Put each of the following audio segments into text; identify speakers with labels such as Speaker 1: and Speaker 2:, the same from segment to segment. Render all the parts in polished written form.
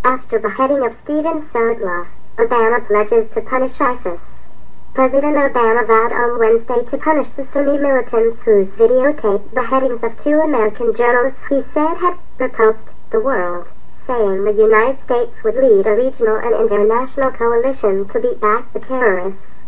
Speaker 1: After beheading of Steven Sotloff, Obama pledges to punish ISIS. President Obama vowed on Wednesday to punish the Sunni militants whose videotaped beheadings of 2 American journalists he said had repulsed the world, saying the United States would lead a regional and international coalition to beat back the terrorists.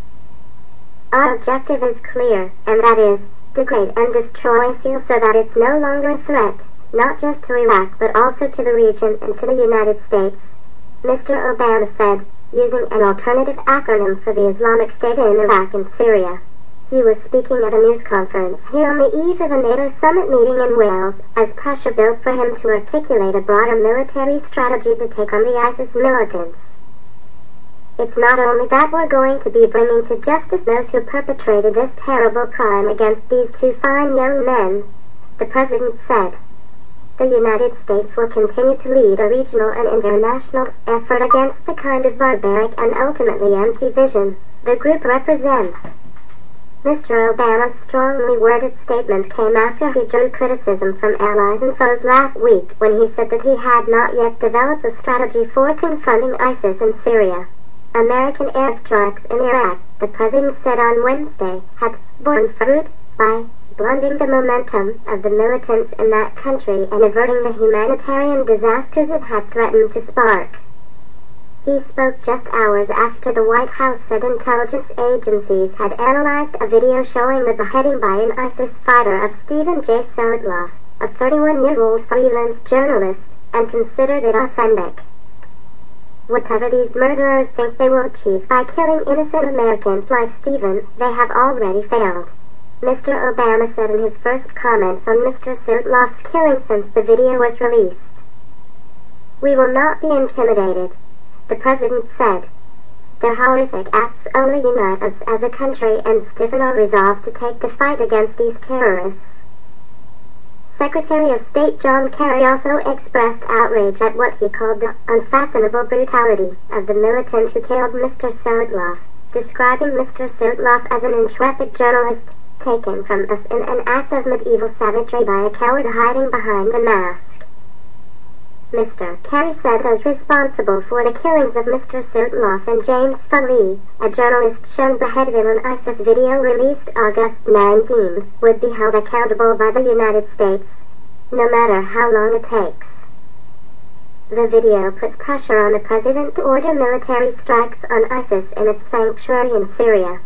Speaker 1: Our objective is clear, and that is, degrade and destroy ISIL so that it's no longer a threat, not just to Iraq but also to the region and to the United States, Mr. Obama said, using an alternative acronym for the Islamic State in Iraq and Syria. He was speaking at a news conference here on the eve of a NATO summit meeting in Wales, as pressure built for him to articulate a broader military strategy to take on the ISIS militants. It's not only that we're going to be bringing to justice those who perpetrated this terrible crime against these 2 fine young men, the president said. The United States will continue to lead a regional and international effort against the kind of barbaric and ultimately empty vision the group represents. Mr. Obama's strongly worded statement came after he drew criticism from allies and foes last week when he said that he had not yet developed a strategy for confronting ISIS in Syria. American airstrikes in Iraq, the president said on Wednesday, had borne fruit by blunting the momentum of the militants in that country and averting the humanitarian disasters it had threatened to spark. He spoke just hours after the White House said intelligence agencies had analyzed a video showing the beheading by an ISIS fighter of Steven J. Sotloff, a 31-year-old freelance journalist, and considered it authentic. Whatever these murderers think they will achieve by killing innocent Americans like Steven, they have already failed, Mr. Obama said in his first comments on Mr. Sotloff's killing since the video was released. We will not be intimidated, the president said. Their horrific acts only unite us as a country and stiffen our resolve to take the fight against these terrorists. Secretary of State John Kerry also expressed outrage at what he called the unfathomable brutality of the militant who killed Mr. Sotloff, describing Mr. Sotloff as an intrepid journalist taken from us in an act of medieval savagery by a coward hiding behind a mask. Mr. Kerry said those responsible for the killings of Mr. Sotloff and James Foley, a journalist shown beheaded in an ISIS video released August 19, would be held accountable by the United States, no matter how long it takes. The video puts pressure on the president to order military strikes on ISIS in its sanctuary in Syria.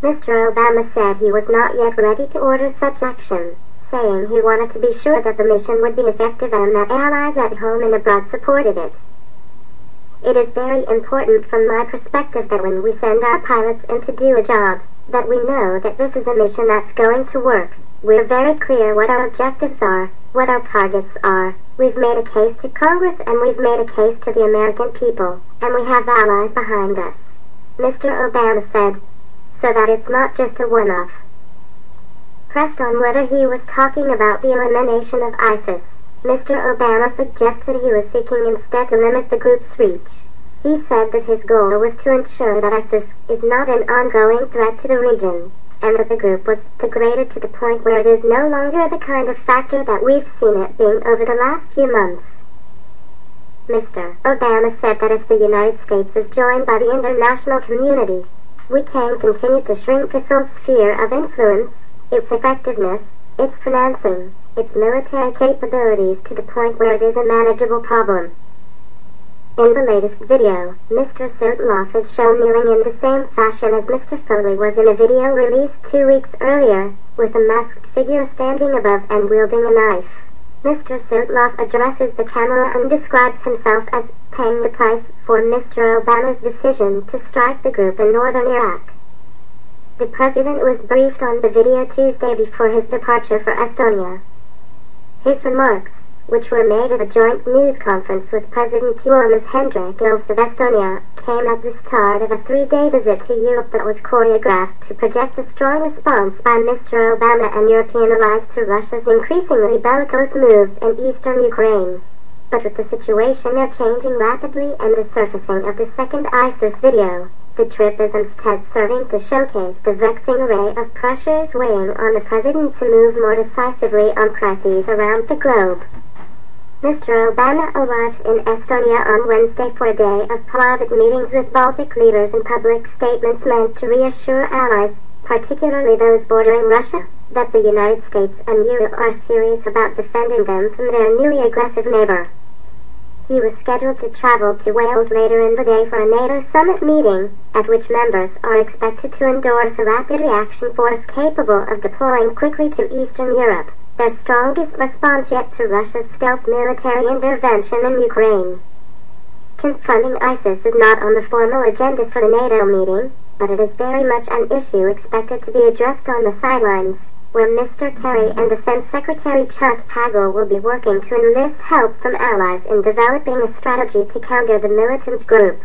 Speaker 1: Mr. Obama said he was not yet ready to order such action, saying he wanted to be sure that the mission would be effective and that allies at home and abroad supported it. It is very important from my perspective that when we send our pilots in to do a job, that we know that this is a mission that's going to work. We're very clear what our objectives are, what our targets are. We've made a case to Congress and we've made a case to the American people, and we have allies behind us, Mr. Obama said, so that it's not just a one-off. Pressed on whether he was talking about the elimination of ISIS, Mr. Obama suggested he was seeking instead to limit the group's reach. He said that his goal was to ensure that ISIS is not an ongoing threat to the region, and that the group was degraded to the point where it is no longer the kind of factor that we've seen it being over the last few months. Mr. Obama said that if the United States is joined by the international community, we can continue to shrink ISIL's sphere of influence, its effectiveness, its financing, its military capabilities to the point where it is a manageable problem. In the latest video, Mr. Sotloff is shown kneeling in the same fashion as Mr. Foley was in a video released 2 weeks earlier, with a masked figure standing above and wielding a knife. Mr. Sotloff addresses the camera and describes himself as paying the price for Mr. Obama's decision to strike the group in northern Iraq. The president was briefed on the video Tuesday before his departure for Estonia. His remarks, which were made at a joint news conference with President Joonas Hendrik-Ilves of Estonia, came at the start of a 3-day visit to Europe that was choreographed to project a strong response by Mr. Obama and European allies to Russia's increasingly bellicose moves in eastern Ukraine. But with the situation there changing rapidly and the surfacing of the second ISIS video, the trip is instead serving to showcase the vexing array of pressures weighing on the president to move more decisively on crises around the globe. Mr. Obama arrived in Estonia on Wednesday for a day of private meetings with Baltic leaders and public statements meant to reassure allies, particularly those bordering Russia, that the United States and Europe are serious about defending them from their newly aggressive neighbor. He was scheduled to travel to Wales later in the day for a NATO summit meeting, at which members are expected to endorse a rapid reaction force capable of deploying quickly to Eastern Europe, their strongest response yet to Russia's stealth military intervention in Ukraine. Confronting ISIS is not on the formal agenda for the NATO meeting, but it is very much an issue expected to be addressed on the sidelines, where Mr. Kerry and Defense Secretary Chuck Hagel will be working to enlist help from allies in developing a strategy to counter the militant group.